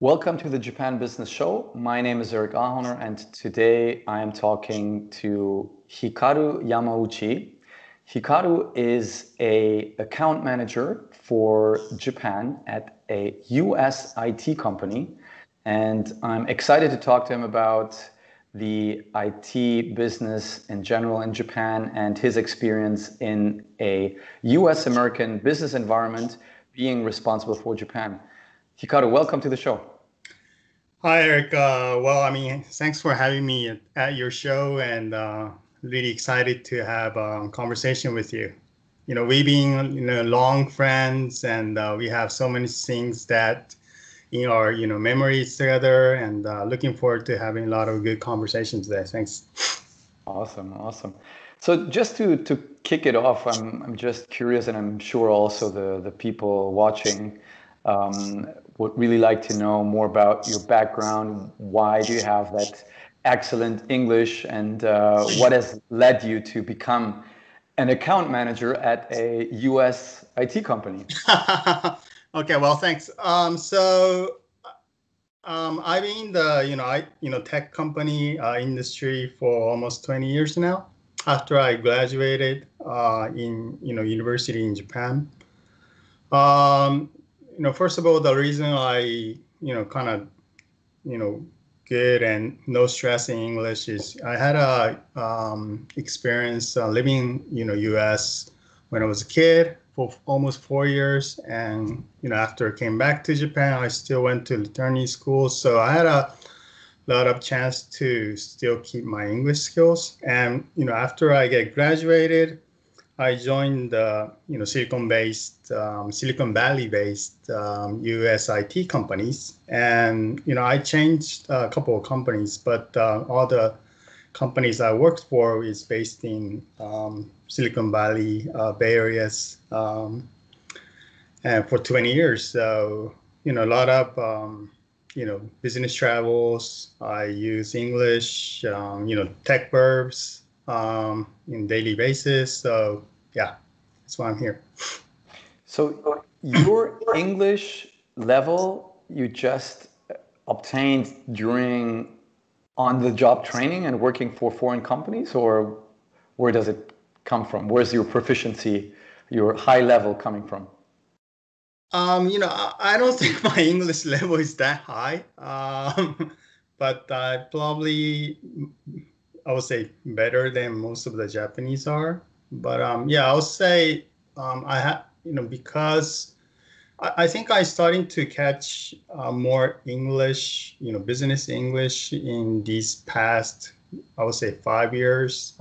Welcome to the Japan Business Show. My name is Eric Ahoner, and today I am talking to Hikaru Yamauchi. Hikaru is an account manager for Japan at a US IT company, and I'm excited to talk to him about the IT business in general in Japan and his experience in a US American business environment being responsible for Japan. Hikaru, welcome to the show. Hi, Eric. Thanks for having me at your show, and really excited to have a conversation with you. We've been, long friends, and we have so many things that in our, memories together, and looking forward to having a lot of good conversations today. Thanks. Awesome. So just to kick it off, I'm just curious, and I'm sure also the people watching would really like to know more about your background. Why do you have that excellent English, and what has led you to become an account manager at a US IT company? Okay, well, thanks. I've been in the tech company industry for almost 20 years now. After I graduated in university in Japan. First of all, the reason I kind of good and no stress in English is I had a experience living US when I was a kid for almost 4 years, and after I came back to Japan, I still went to attorney school, so I had a lot of chance to still keep my English skills. And after I get graduated, I joined the Silicon Valley-based U.S. IT companies, and I changed a couple of companies, but all the companies I worked for is based in Silicon Valley, Bay Areas, and for 20 years. So a lot of business travels. I use English, tech verbs in daily basis. So yeah, that's why I'm here. So your English level you just obtained during on-the-job training and working for foreign companies, or where does it come from? Where's your proficiency, your high level coming from? I don't think my English level is that high, but I would say better than most of the Japanese are. But yeah, I would say I have, because I think I starting to catch more English, business English in these past, I would say 5 years.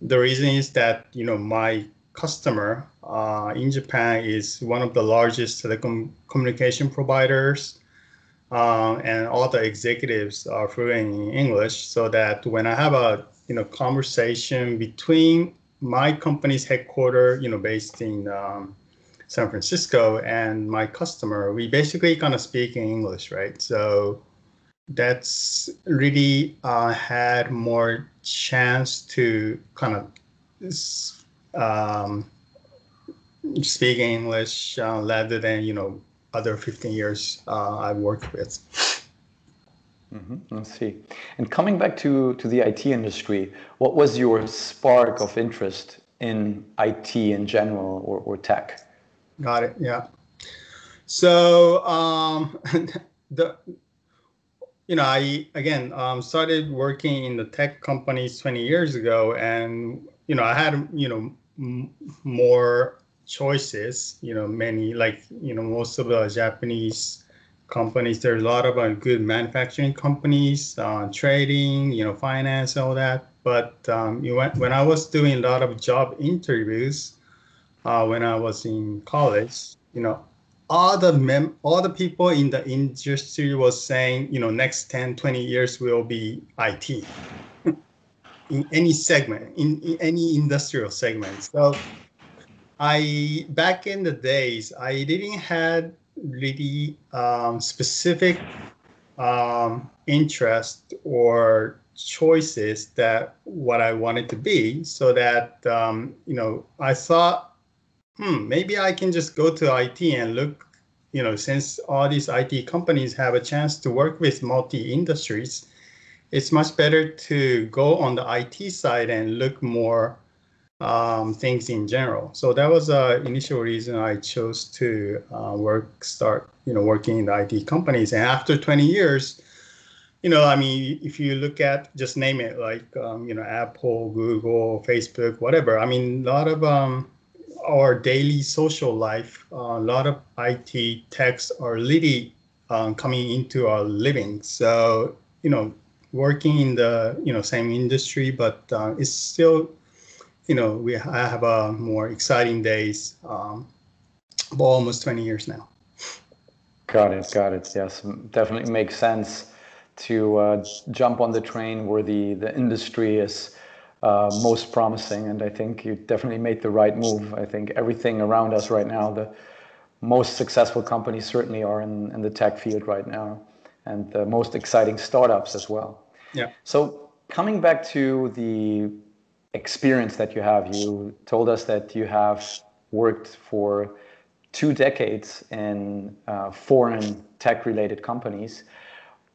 The reason is that, my customer in Japan is one of the largest telecommunication providers, and all the executives are fluent in English, so that when I have a conversation between my company's headquarters, based in San Francisco, and my customer, we basically kind of speak in English, right? So that's really had more chance to kind of um, speak English rather than other 15 years I've worked with. Let's see. And coming back to the IT industry, what was your spark of interest in IT in general, or tech? Got it. Yeah. So the I again started working in the tech companies 20 years ago, and I had more choices. Many, like most of the Japanese companies. There's a lot of good manufacturing companies, trading, finance, all that. But when I was doing a lot of job interviews when I was in college, all the people in the industry was saying, next 10, 20 years will be IT in any segment, in any industrial segment. So back in the days, I didn't had really specific interest or choices that what I wanted to be, so that I thought, maybe I can just go to IT and look since all these IT companies have a chance to work with multi-industries, it's much better to go on the IT side and look more things in general. So that was the initial reason I chose to start working in the IT companies. And after 20 years, I mean, if you look at, just name it, like, Apple, Google, Facebook, whatever. I mean, a lot of our daily social life, a lot of IT techs are really coming into our living. So, working in the, same industry, but it's still, I have more exciting days for almost 20 years now. Got it. Got it. Yes, definitely makes sense to jump on the train where the industry is most promising. And I think you definitely made the right move. I think everything around us right now, the most successful companies certainly are in the tech field right now, and the most exciting startups as well. Yeah. So coming back to the experience that you told us that you have worked for 2 decades in foreign tech-related companies.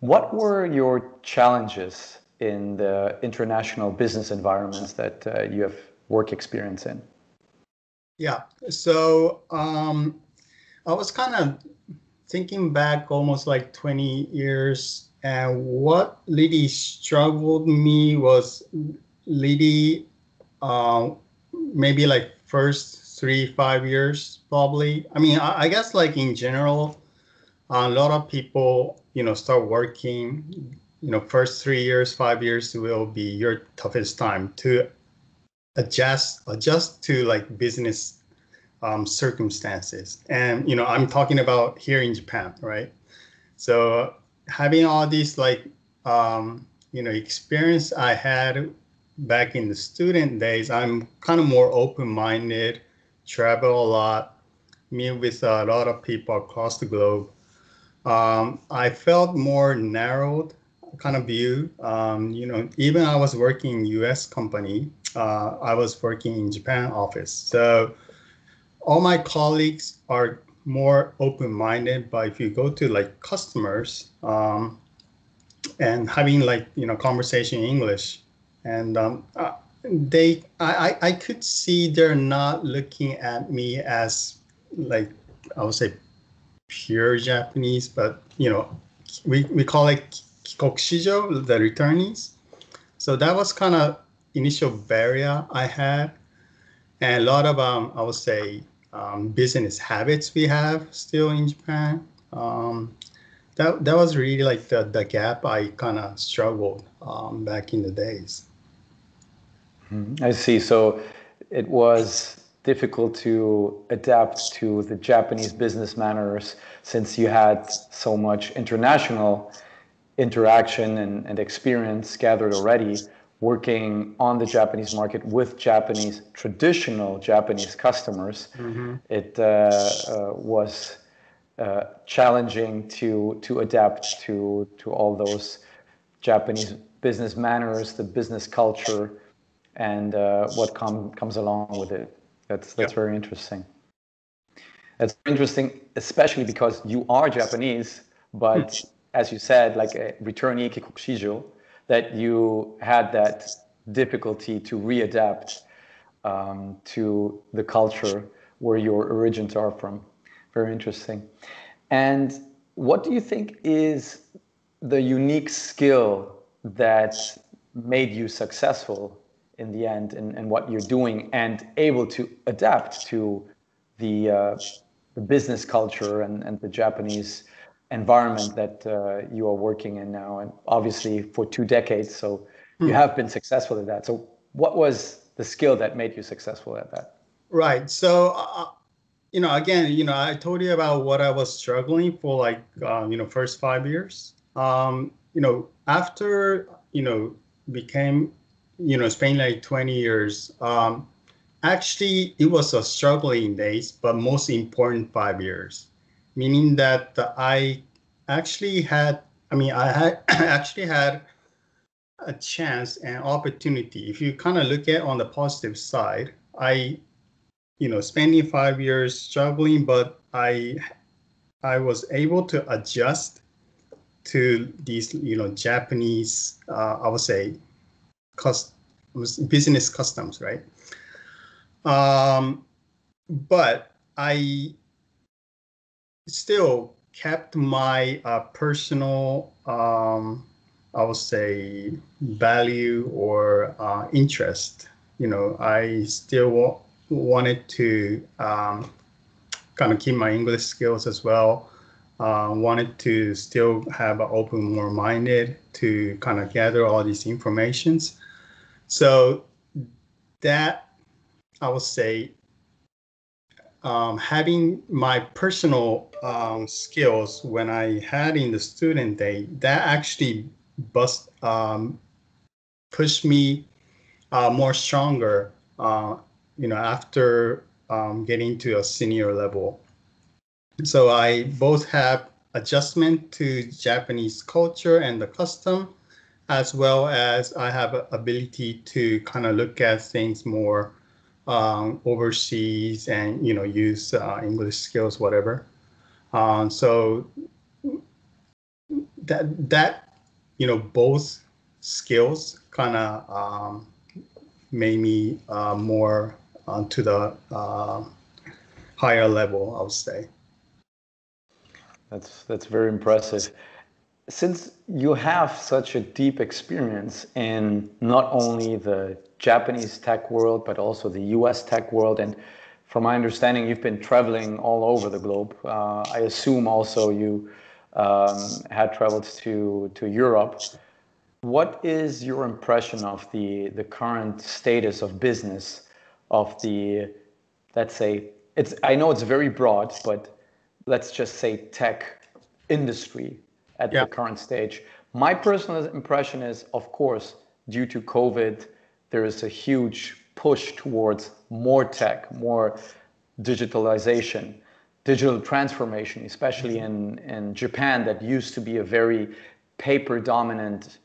What were your challenges in the international business environments that you have work experience in? Yeah. So I was kind of thinking back almost like 20 years, and what really struggled me was really maybe like first 3-5 years probably. I mean, I guess like in general, a lot of people, start working, first 3 years, 5 years will be your toughest time to adjust to like business circumstances. And, I'm talking about here in Japan, right? So having all these like, experience I had back in the student days, I'm kind of more open-minded, travel a lot, meet with a lot of people across the globe. I felt more narrowed kind of view. Even I was working in U.S. company, I was working in Japan office. So all my colleagues are more open-minded, but if you go to like customers and having like, conversation in English, and I could see they're not looking at me as like, I would say pure Japanese, but we call it kikokushijo, the returnees. So that was kind of initial barrier I had, and a lot of I would say business habits we have still in Japan. That was really like the gap I kind of struggled back in the days. I see. So it was difficult to adapt to the Japanese business manners since you had so much international interaction and experience gathered already working on the Japanese market with traditional Japanese customers. Mm-hmm. It was challenging to adapt to all those Japanese business manners, the business culture, and what comes along with it. That's Yeah. very interesting. That's interesting, especially because you are Japanese, but as you said, like a returnee kikokushijo, that you had that difficulty to readapt to the culture where your origins are from. Very interesting. And what do you think is the unique skill that made you successful in the end in what you're doing and able to adapt to the business culture and the Japanese environment that you are working in now, and obviously for 2 decades, so you have been successful at that. So what was the skill that made you successful at that? Right. So, again, I told you about what I was struggling for, like, first 5 years. After, became, spending like 20 years, actually, it was a struggling days, but most important 5 years, meaning that I actually had, I had actually had a chance and opportunity. If you kind of look at on the positive side, spending 5 years struggling, but I I was able to adjust to these, Japanese, I would say, business customs, right? But I still kept my personal, I would say, value or interest. I still wanted to kind of keep my English skills as well. Wanted to still have an open, more minded to kind of gather all these informations. So that I would say having my personal skills when I had in the student day, that actually pushed me more stronger, after getting to a senior level. So I both have adjustment to Japanese culture and the custom, as well as I have a ability to kind of look at things more overseas and use English skills, whatever. So that both skills kind of made me more to the higher level, I would say. That's very impressive. Since you have such a deep experience in not only the Japanese tech world, but also the US tech world, and from my understanding, you've been traveling all over the globe. I assume also you had traveled to Europe. What is your impression of the current status of business of the, let's say, I know it's very broad, but let's just say tech industry at Yeah. the current stage? My personal impression is, of course, due to COVID, there is a huge push towards more tech, more digitalization, digital transformation, especially in Japan, that used to be a very paper dominant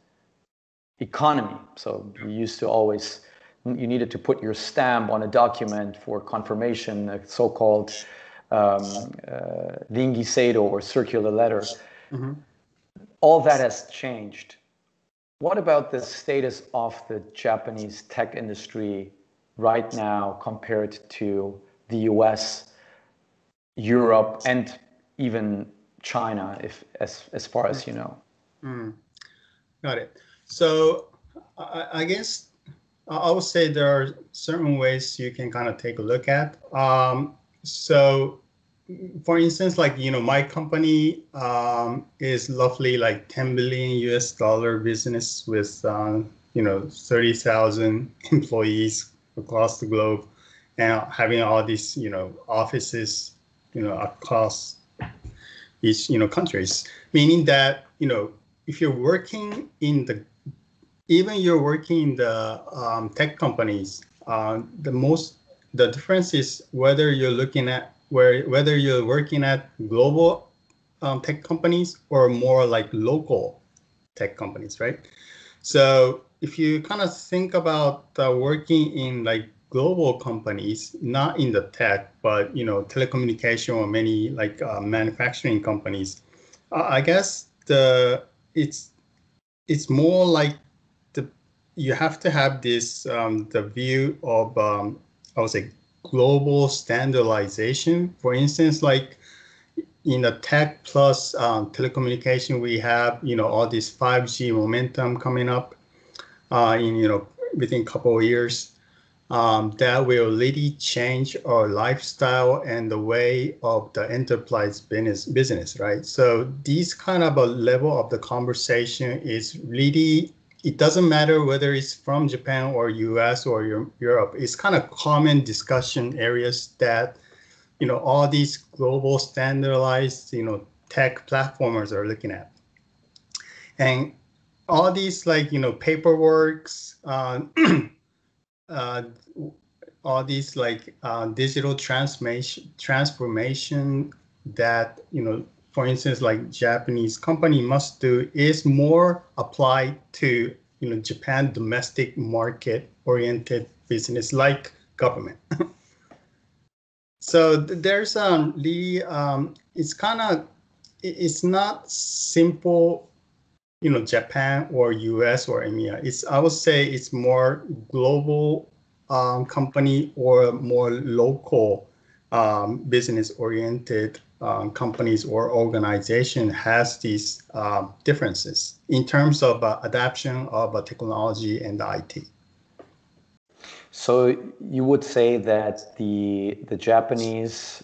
economy. So you used to always, you needed to put your stamp on a document for confirmation, a so-called ringiseido or circular letter. Mm-hmm. All that has changed. What about the status of the Japanese tech industry right now compared to the US, Europe, and even China, if as far as you know? Mm. Got it. So I guess I would say there are certain ways you can kind of take a look at. So for instance, like, my company is roughly like 10 billion US dollar business with, 30,000 employees across the globe and having all these, offices, across each, countries, meaning that, if you're working in the even you're working in the tech companies, the difference is whether you're whether you're working at global tech companies or more like local tech companies, right? So if you kind of think about working in like global companies, not in the tech, but telecommunication or many like manufacturing companies, I guess it's more like you have to have this the view of I would say global standardization. For instance, like in the tech plus telecommunication, we have all this 5G momentum coming up in within a couple of years. That will really change our lifestyle and the way of the enterprise business, right? So these kind of a level of the conversation is really, it doesn't matter whether it's from Japan or US or Europe. It's kind of common discussion areas that, all these global standardized, tech platformers are looking at. And all these like, paperworks, uh, all these like digital transformation that for instance like Japanese company must do is more applied to Japan domestic market oriented business like government. So there's really it's kind of, it's not simple, Japan or US or EMEA. I would say it's more global company or more local business oriented companies or organization has these differences in terms of adoption of technology and IT. So you would say that the Japanese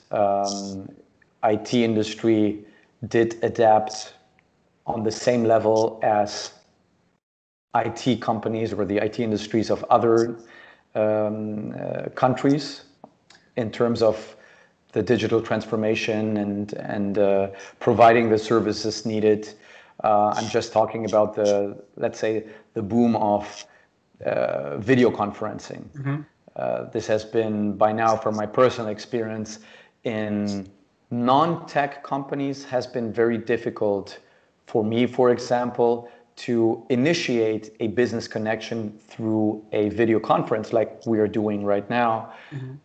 IT industry did adapt on the same level as IT companies or the IT industries of other countries in terms of the digital transformation and providing the services needed. I'm just talking about let's say, the boom of video conferencing. This has been, by now, from my personal experience, in non-tech companies, has been very difficult for me, for example, to initiate a business connection through a video conference like we are doing right now.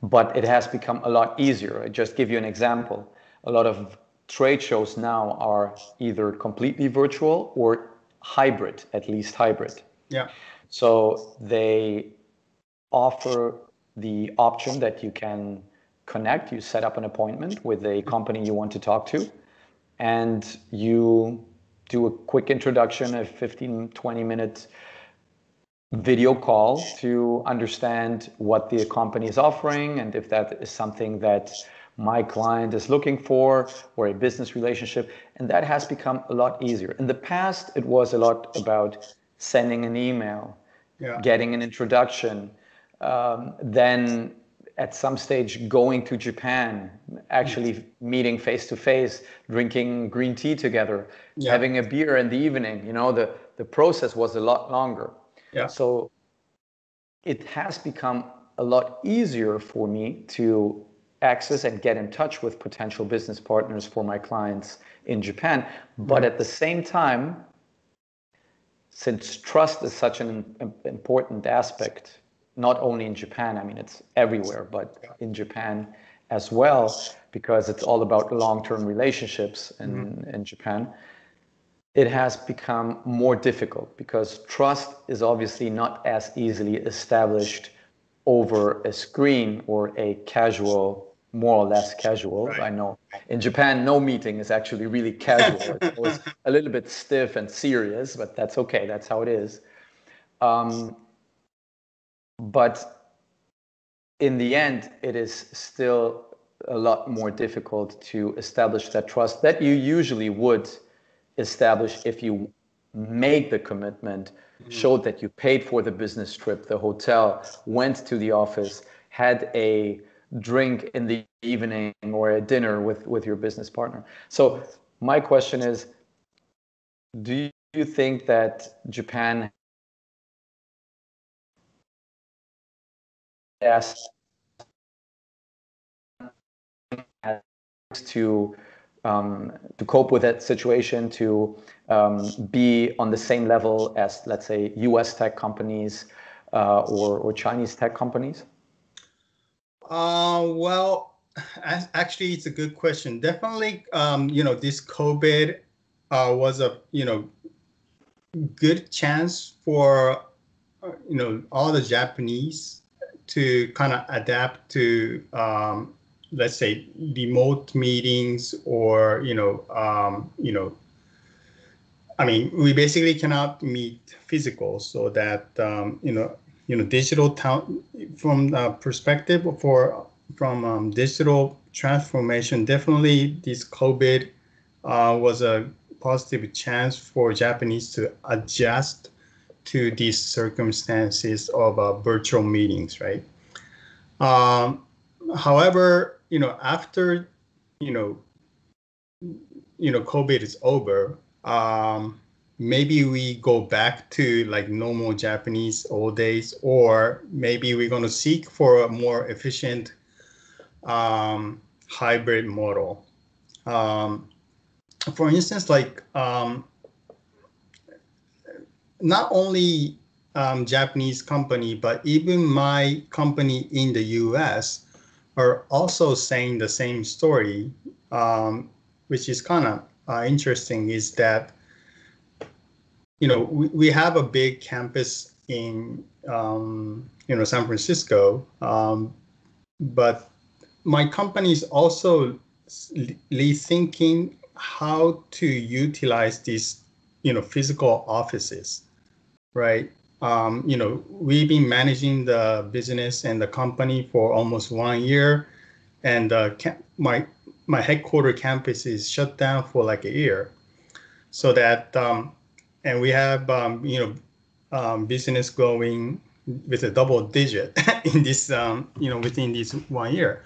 But it has become a lot easier. I just give you an example. A lot of trade shows now are either completely virtual or hybrid, at least hybrid. Yeah. So they offer the option that you can connect, you set up an appointment with a company you want to talk to, and you do a quick introduction, a 15, 20-minute video call to understand what the company is offering and if that is something that my client is looking for or a business relationship. And that has become a lot easier. In the past, it was a lot about sending an email, getting an introduction, then at some stage going to Japan, actually meeting face to face, drinking green tea together, having a beer in the evening. The process was a lot longer. So it has become a lot easier for me to access and get in touch with potential business partners for my clients in Japan. But at the same time, since trust is such an important aspect, not only in Japan, I mean, it's everywhere, but in Japan as well, because it's all about long-term relationships in Japan, it has become more difficult because trust is obviously not as easily established over a screen or a casual, more or less casual. Right. I know in Japan, no meeting is actually really casual. It's always a little bit stiff and serious, but that's okay. That's how it is. But in the end, it is still a lot more difficult to establish that trust that you usually would establish if you made the commitment, showed that you paid for the business trip, the hotel, went to the office, had a drink in the evening or a dinner with your business partner. So my question is, do you think that Japan has to cope with that situation, to be on the same level as, let's say, US tech companies or Chinese tech companies? Well, actually, it's a good question. Definitely, this COVID was a, good chance for, all the Japanese to kind of adapt to, let's say, remote meetings or, I mean, we basically cannot meet physical, so that, digital from the perspective from digital transformation, definitely this COVID was a positive chance for Japanese to adjust to these circumstances of virtual meetings, right? However, after, COVID is over, maybe we go back to like normal Japanese old days, or maybe we're going to seek for a more efficient hybrid model. For instance, like not only Japanese company, but even my company in the US are also saying the same story. which is kind of interesting, is that we have a big campus in San Francisco, but my company is also rethinking how to utilize these physical offices, right? We've been managing the business and the company for almost 1 year, and my headquarter campus is shut down for like a year, so that and we have business growing with a double digit in this within this 1 year.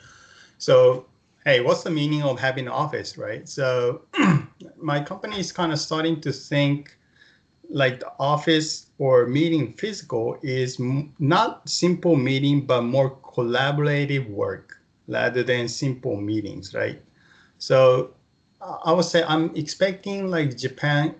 So hey, what's the meaning of having an office, right? So my company is kind of starting to think like the office or meeting physical is not simple meeting, but more collaborative work rather than simple meetings, right? So I would say I'm expecting like Japan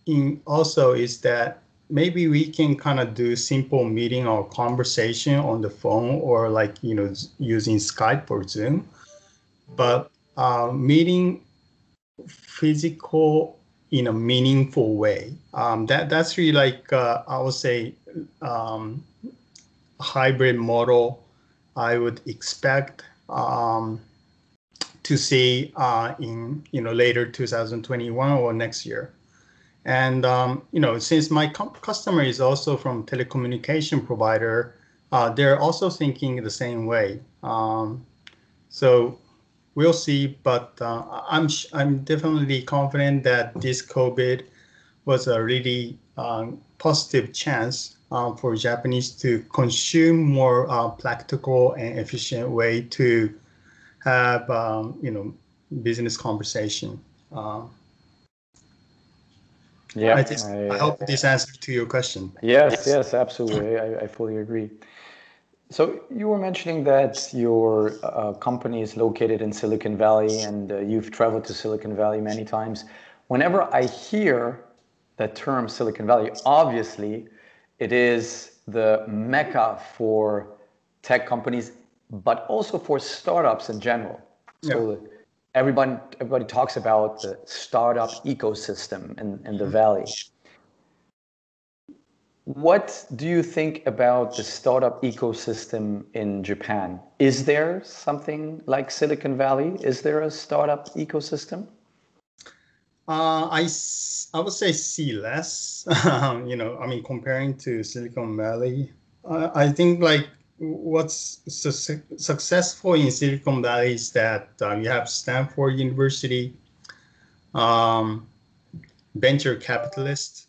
in also is that maybe we can kind of do simple meeting or conversation on the phone or like using Skype or Zoom, but meeting physical in a meaningful way. That's really like I would say hybrid model I would expect to see in later 2021 or next year. And since my customer is also from telecommunication provider, they're also thinking the same way. So we'll see, but I'm definitely confident that this COVID was a really positive chance for Japanese to consume more practical and efficient way to have business conversation. Yeah, I hope this answered to your question. Yes, absolutely. I fully agree. So you were mentioning that your company is located in Silicon Valley, and you've traveled to Silicon Valley many times. Whenever I hear that term Silicon Valley, obviously it is the mecca for tech companies, but also for startups in general. So everybody talks about the startup ecosystem in the Valley. What do you think about the startup ecosystem in Japan? Is there something like Silicon Valley? Is there a startup ecosystem? I would say see less. Comparing to Silicon Valley, I think like what's successful in Silicon Valley is that you have Stanford University, venture capitalists,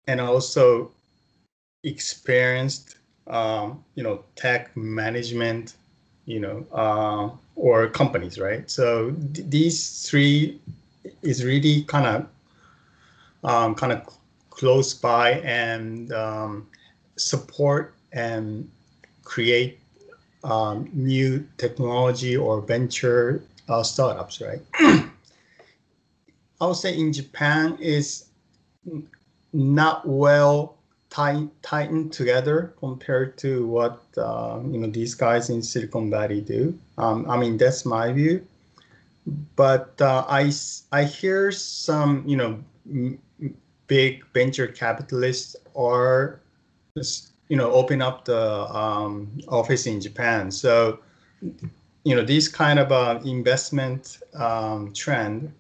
and also experienced, tech management, or companies, right? So these three is really kind of close by and support and create new technology or venture startups, right? I would say in Japan is not well tightened together compared to what these guys in Silicon Valley do. That's my view. But I hear some big venture capitalists are open up the office in Japan. So this kind of investment trend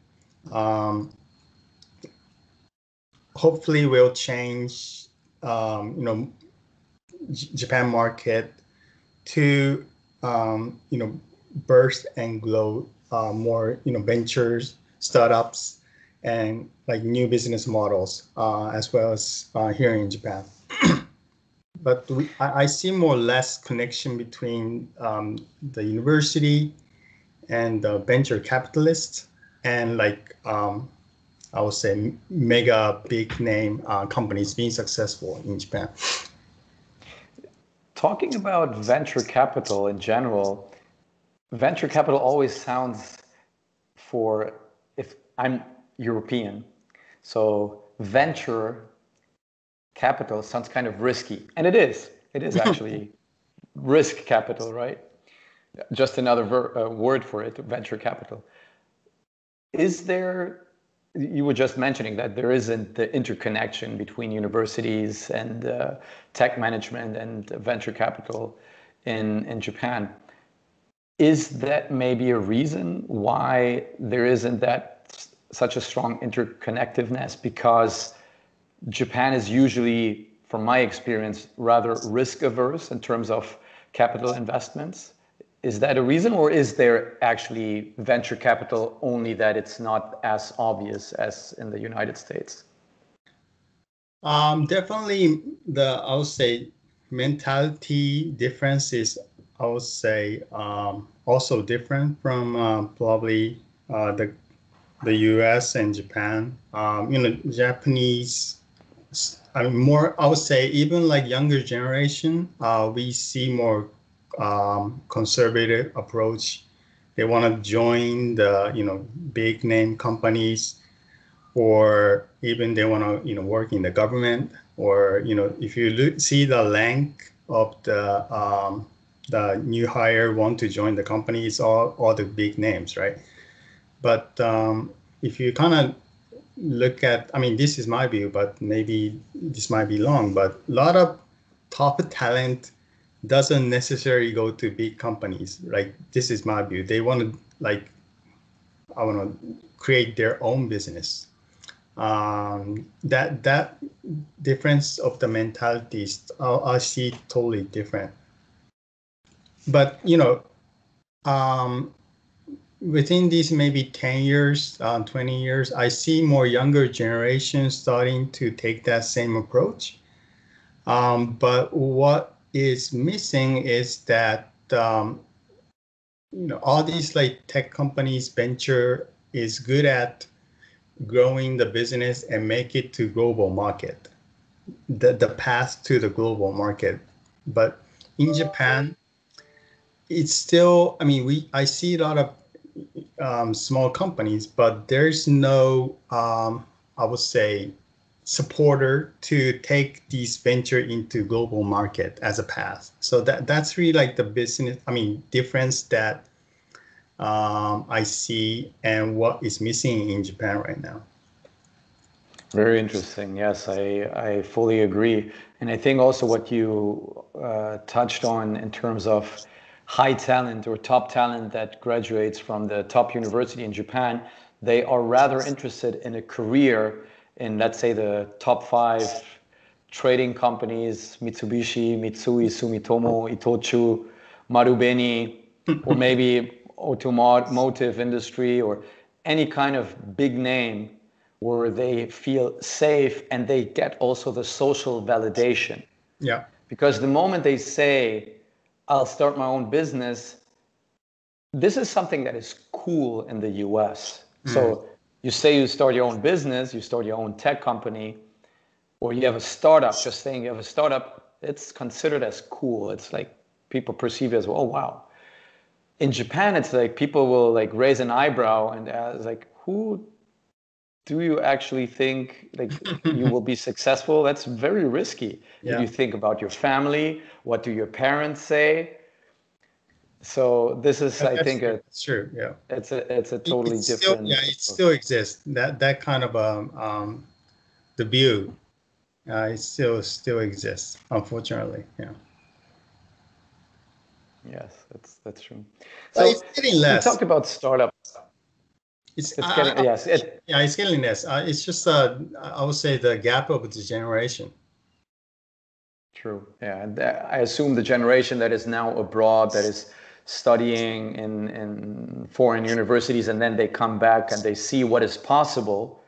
hopefully will change Japan market to burst and grow more ventures, startups, and like new business models as well as here in Japan. But I see more or less connection between the university and the venture capitalists and like I would say mega big name companies being successful in Japan. Talking about venture capital in general, venture capital always sounds if I'm European, so venture capital sounds kind of risky, and it is. It is actually risk capital, right? Just another word for it, venture capital. is there, you were just mentioning that there isn't the interconnection between universities and tech management and venture capital in Japan. Is that maybe a reason why there isn't that such a strong interconnectiveness? Because Japan is usually, from my experience, rather risk averse in terms of capital investments. Is that a reason, or is there actually venture capital only that it's not as obvious as in the United States? Definitely I would say mentality difference is, I would say, also different from probably the US and Japan. Japanese, I mean, more, I would say, even like younger generation, we see more conservative approach. They want to join the, big name companies, or even they want to, work in the government, or, if you see the rank of the new hire want to join the company, it's all the big names, right? But if you kind of look at, I mean, this is my view, but maybe this might be wrong, but a lot of top talent doesn't necessarily go to big companies. Like, this is my view. They want to, like, I want to create their own business. That difference of the mentalities, I see totally different. But, within these maybe 10 years, 20 years, I see more younger generations starting to take that same approach. But what is missing is that, all these like tech companies, venture is good at growing the business and make it to global market, the path to the global market. But in Japan, it's still, I mean, I see a lot of small companies, but there's no, I would say, supporter to take these venture into global market as a path. So that's really like the business, I mean, difference that I see and what is missing in Japan right now. Very interesting. Yes, I fully agree. And I think also what you touched on in terms of high talent or top talent that graduates from the top university in Japan, they are rather interested in a career in, let's say, the top 5 trading companies: Mitsubishi, Mitsui, Sumitomo, Itochu, Marubeni, or maybe automotive industry, or any kind of big name where they feel safe and they get also the social validation. Yeah. Because the moment they say, I'll start my own business, this is something that is cool in the US. So you say you start your own business, you start your own tech company, or you have a startup. Just saying you have a startup, it's considered as cool. It's like people perceive it as, oh, wow. In Japan, it's like people will like raise an eyebrow and ask, like, who do you actually think like you will be successful? That's very risky. Yeah. You think about your family. What do your parents say? So this is, I think, it's true. Yeah. It's a totally It's different. Still, yeah, it still exists. That kind of the view, it still exists, unfortunately. Yeah. Yes, that's true. But So it's getting less. we talked about startups. It's getting, yes. Yeah, it's getting less. It's just I would say the gap of the generation. True. Yeah, and I assume the generation that is now abroad, that is studying in foreign universities, and then they come back and they see what is possible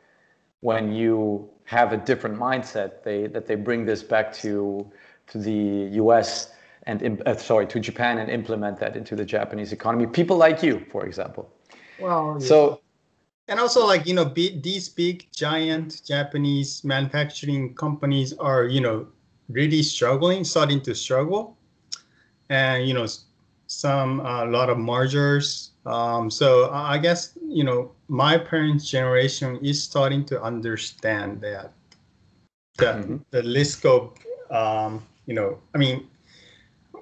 when you have a different mindset. That they bring this back to the US and to Japan and implement that into the Japanese economy. People like you, for example. Well, yeah. So. And also, like, these big giant Japanese manufacturing companies are, really starting to struggle. And, a lot of mergers. So I guess, my parents' generation is starting to understand that the risk of, I mean,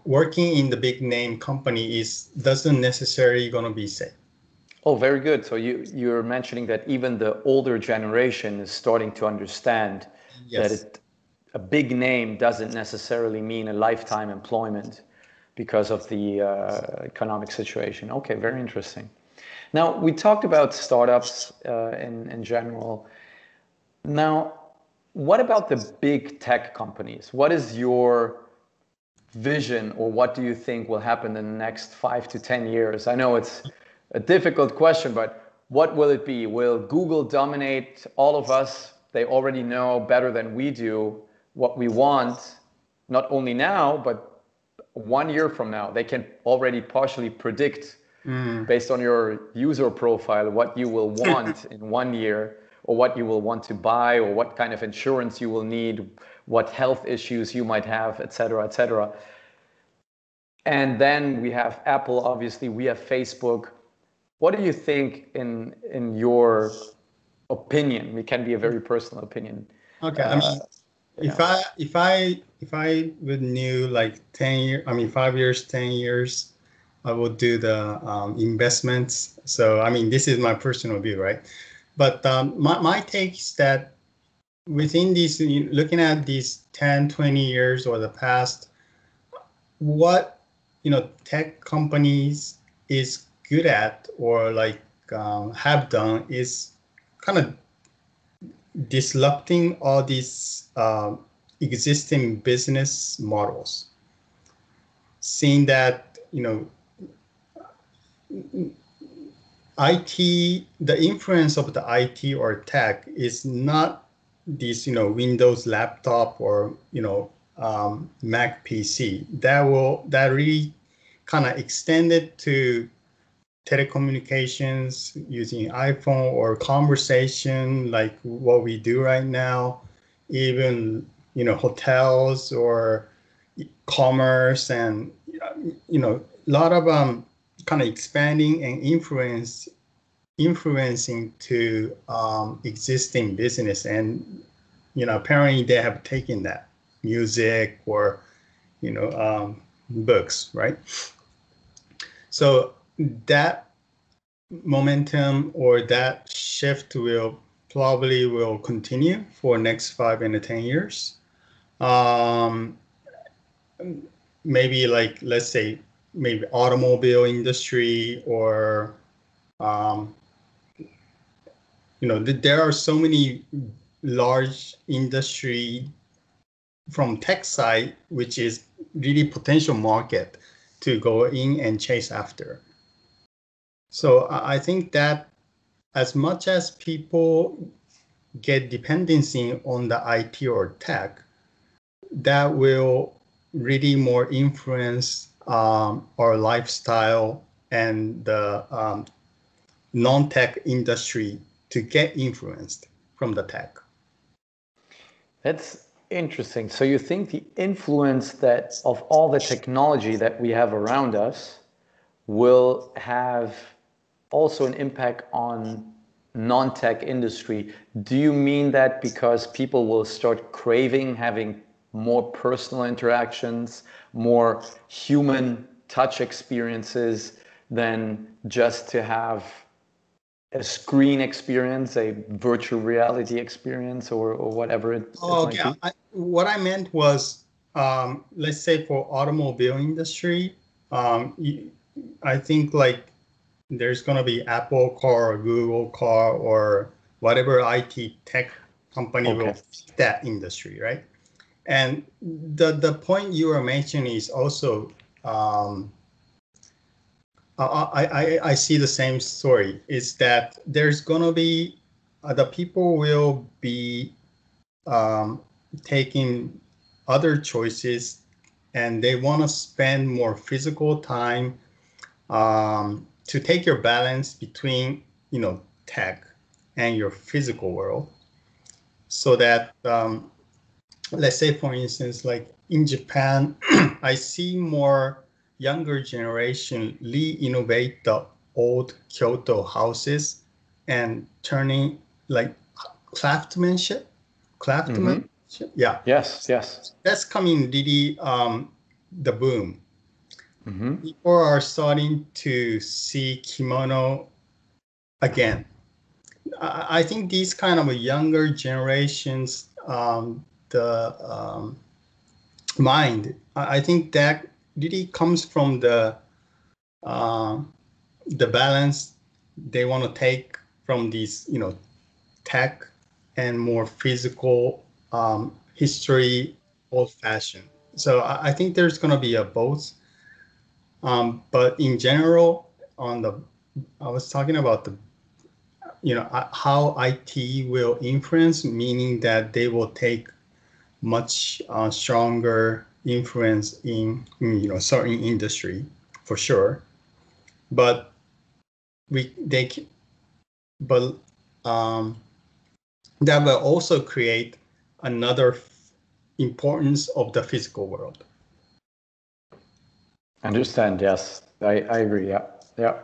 working in the big name company doesn't necessarily going to be safe. Oh, very good. So you're mentioning that even the older generation is starting to understand that Yes. a big name doesn't necessarily mean a lifetime employment because of the economic situation. Okay, very interesting. Now, we talked about startups in general. Now, what about the big tech companies? What is your vision, or what do you think will happen in the next 5 to 10 years? I know it's a difficult question, but what will it be? Will Google dominate all of us? They already know better than we do what we want, not only now, but 1 year from now. They can already partially predict based on your user profile what you will want in 1 year, or what you will want to buy, or what kind of insurance you will need, what health issues you might have, et cetera, et cetera. And then we have Apple, obviously, we have Facebook. What do you think in your opinion? It can be a very personal opinion. Okay. I mean, Yeah. if I would knew like 10 years, I mean 5 years, 10 years, I would do the investments. So I mean, this is my personal view, right? But my take is that within these, looking at these 10, 20 years or the past, what tech companies is good at, or like have done, is kind of disrupting all these existing business models. Seeing that IT, the influence of the IT or tech is not this Windows laptop or Mac PC. That really kind of extended to telecommunications using iPhone, or conversation like what we do right now, even hotels or commerce, and a lot of kind of expanding and influencing to existing business. And apparently they have taken that music or books, right? So that momentum or that shift will probably will continue for next 5 and 10 years. Um, Maybe like, let's say, maybe automobile industry, or um, there are so many large industry from tech side, which is really potential market to go in and chase after. So I think that as much as people get dependency on the IT or tech, that will really more influence our lifestyle and the non-tech industry to get influenced from the tech. That's interesting. So you think the influence that of all the technology that we have around us will have also an impact on non-tech industry? Do you mean that because people will start craving having more personal interactions, more human touch experiences than just to have a screen experience, a virtual reality experience, or whatever it might Okay. be? What I meant was, let's say for automobile industry, um, I think like there's going to be Apple Car or Google Car or whatever IT tech company will Okay. fit that industry, right? And the point you are mentioning is also, I see the same story. Is that there's going to be the people will be um, taking other choices, and they want to spend more physical time to take your balance between tech and your physical world, so that let's say for instance, like in Japan, I see more younger generation re-innovate the old Kyoto houses and turning like craftsmanship craftsmanship yeah, Yes, yes. that's coming really the boom. People are starting to see kimono again, I think these kind of younger generations, the mind, I think that really comes from the balance they want to take from these, tech and more physical history, old fashioned. So I think there's going to be a both. But in general, I was talking about how IT will influence, meaning that they will take much stronger influence in certain industry for sure. But we they but that will also create another importance of the physical world. Understand? Yes, I agree. Yeah, yeah,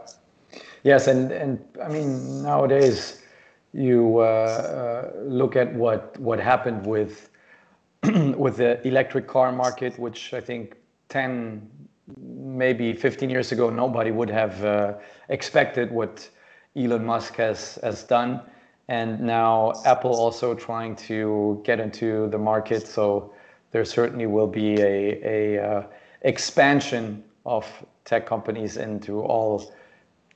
yes, and I mean nowadays you look at what happened with with the electric car market, which I think 10, maybe 15 years ago, nobody would have expected what Elon Musk has done. And now Apple also trying to get into the market. So there certainly will be a expansion of tech companies into all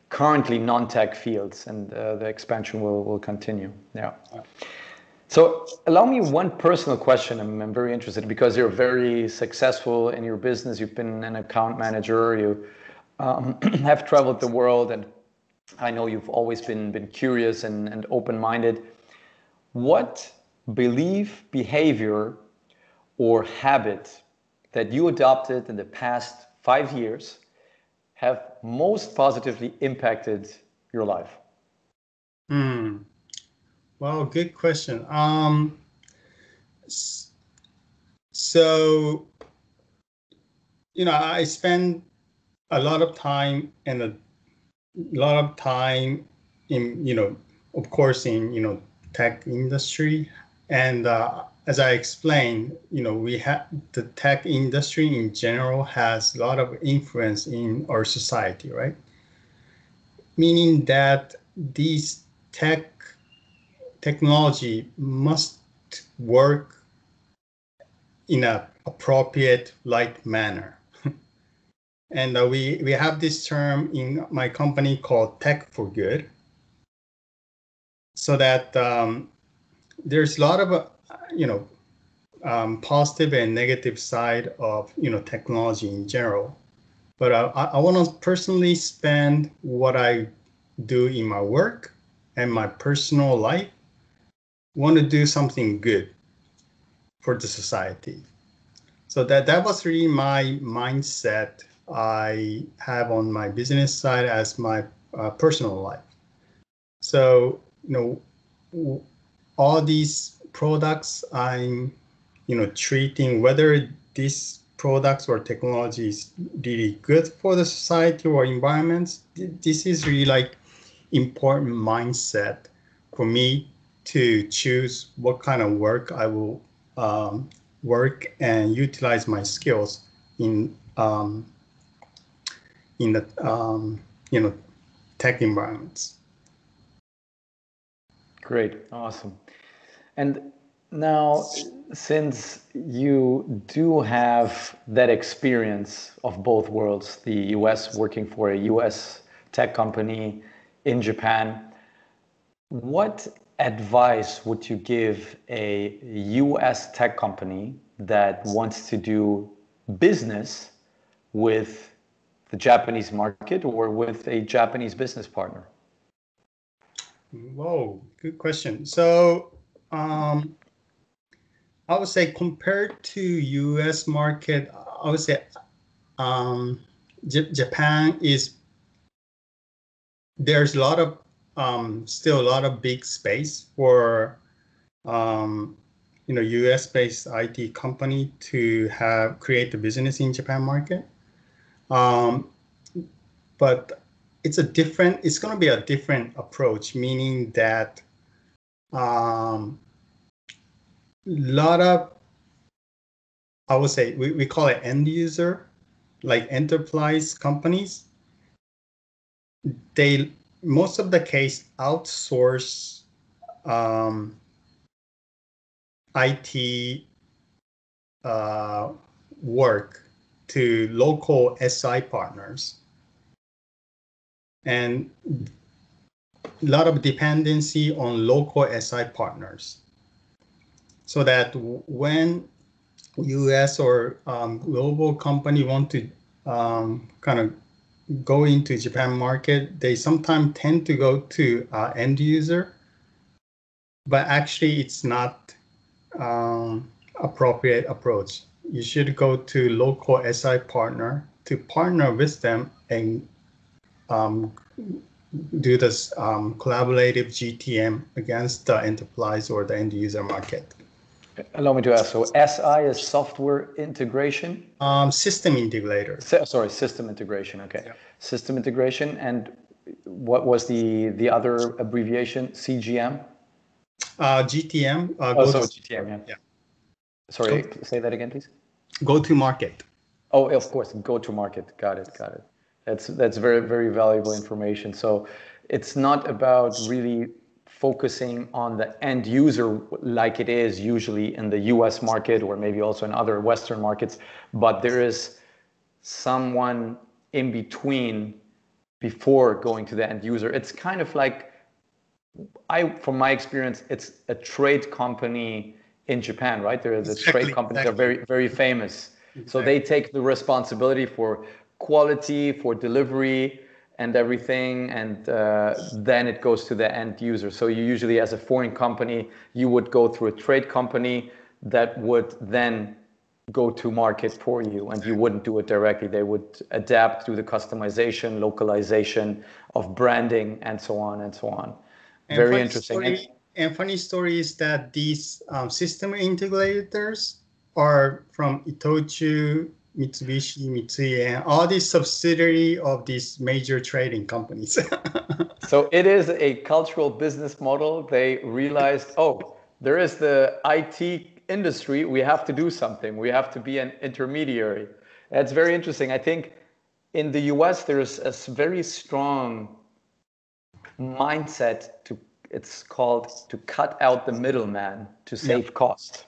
currently non-tech fields, and the expansion will continue. Yeah. So allow me one personal question. I'm very interested because you're very successful in your business. You've been an account manager. You have traveled the world, and I know you've always been curious and open-minded. What belief, behavior, or habit that you adopted in the past 5 years have most positively impacted your life? Well, good question. So, I spend a lot of time and a lot of time in, of course, in, tech industry. And as I explained, we have the tech industry in general has a lot of influence in our society, right? Meaning that these technology must work in an appropriate, light manner. And we have this term in my company called Tech for Good. So that there's a lot of, positive and negative side of, technology in general. But I want to personally spend what I do in my work and my personal life, want to do something good for the society. So that was really my mindset I have on my business side as my personal life. So, all these products I'm, treating, whether these products or technology is really good for the society or environments, this is really like important mindset for me to choose what kind of work I will work and utilize my skills in the tech environments. Great, awesome. And now, since you do have that experience of both worlds, the US working for a US tech company in Japan, what advice would you give a US tech company that wants to do business with the Japanese market or with a Japanese business partner? Whoa, good question. So I would say compared to US market, I would say Japan is, there's a lot of still a lot of big space for US based IT company to create a business in Japan market. But it's going to be a different approach, meaning that lot of, I would say, we call it end user, like enterprise companies. They most of the case outsource IT work to local SI partners, and a lot of dependency on local SI partners, so that when US or global company want to kind of go into Japan market, they sometimes tend to go to end user, but actually it's not appropriate approach. You should go to local SI partner to partner with them and do this collaborative GTM against the enterprise or the end user market. Allow me to ask, so SI is software integration? System integrator. Sorry, system integration, okay. Yeah. System integration, and what was the other abbreviation, CGM? GTM. GTM, yeah. Yeah. Sorry, say that again, please. Go to market. Oh, of course, go to market. Got it. That's very, very valuable information. So it's not about really focusing on the end user like it is usually in the US market or maybe also in other Western markets, but there is someone in between before going to the end user. It's kind of like, from my experience, it's a trade company in Japan, right? The trade companies are very, very famous. Exactly. So they take the responsibility for quality, for delivery and everything, and then it goes to the end user. So you usually, as a foreign company, you would go through a trade company that would then go to market for you, and you wouldn't do it directly. They would adapt to the customization, localization of branding, and so on and so on. And very interesting. And funny story is that these system integrators are from Itochu, Mitsubishi, Mitsui, and all these subsidiary of these major trading companies. So it is a cultural business model. They realized, oh, there is the IT industry. We have to do something. We have to be an intermediary. That's very interesting. I think in the US, there's a very strong mindset it's called to cut out the middleman to save cost.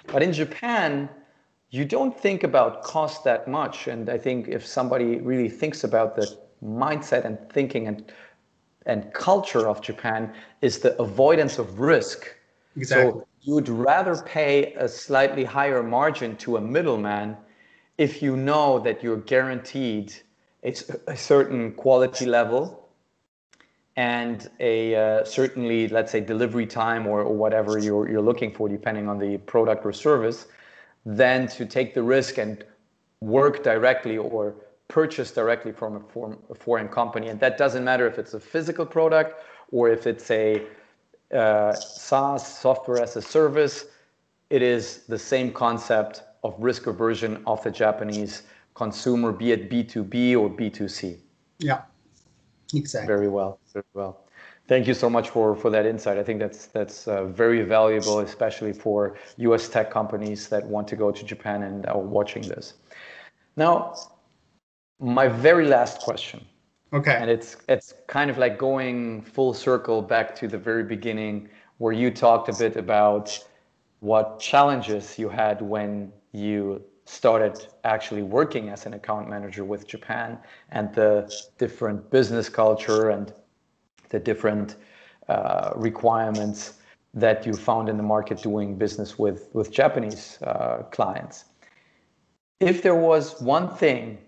But in Japan, you don't think about cost that much. And I think if somebody really thinks about the mindset and thinking and culture of Japan, is the avoidance of risk. Exactly. So you would rather pay a slightly higher margin to a middleman if you know that you're guaranteed a certain quality level and certainly, let's say, delivery time or whatever you're looking for, depending on the product or service, than to take the risk and work directly or purchase directly from a foreign company. And that doesn't matter if it's a physical product or if it's a SaaS, software as a service. It is the same concept of risk aversion of the Japanese consumer, be it B2B or B2C. Yeah. Exactly. Very well. Thank you so much for that insight. I think that's very valuable, especially for US tech companies that want to go to Japan and are watching this. Now, my very last question. Okay. And it's kind of like going full circle back to the very beginning, where you talked a bit about what challenges you had when you started actually working as an account manager with Japan, and the different business culture and the different requirements that you found in the market doing business with Japanese clients. If there was one thing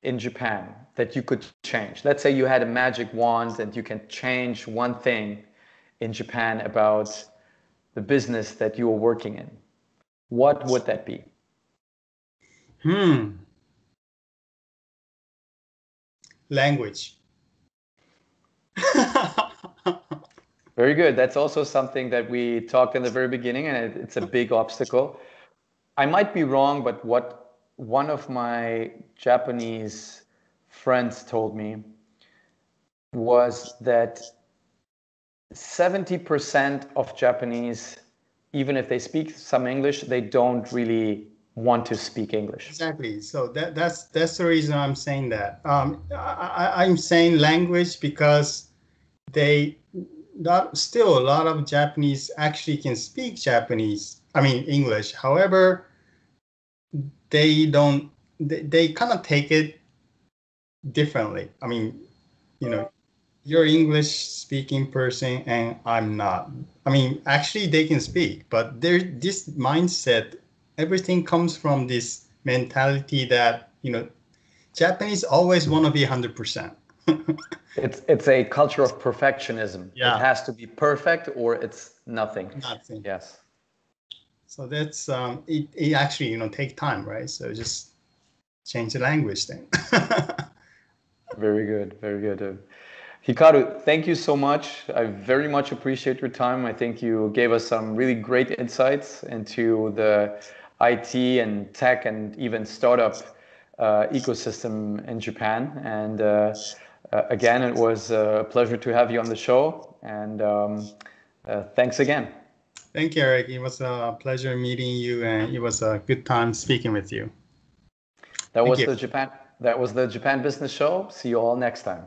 in Japan that you could change, let's say you had a magic wand and you can change one thing in Japan about the business that you are working in, what would that be? Language. Very good. That's also something that we talked in the very beginning, and it's a big obstacle. I might be wrong, but what one of my Japanese friends told me was that 70% of Japanese, even if they speak some English, they don't really want to speak English. Exactly. So that's the reason I'm saying that. I'm saying language because they still a lot of Japanese actually can speak Japanese. I mean English. However, they don't. They kind of take it differently. I mean, you're English speaking person and I'm not. I mean, actually they can speak, but there's this mindset. Everything comes from this mentality that, Japanese always want to be 100%. It's a culture of perfectionism. It Yeah, has to be perfect or it's nothing. nothing. Yes. So that's it actually, take time, right? So just change the language then. Very good. Very good. Hikaru, thank you so much. I very much appreciate your time. I think you gave us some really great insights into the IT and tech and even startup ecosystem in Japan. And again, it was a pleasure to have you on the show. And thanks again. Thank you, Eric. It was a pleasure meeting you, and it was a good time speaking with you. That Thank was you. the Japan Business Show. See you all next time.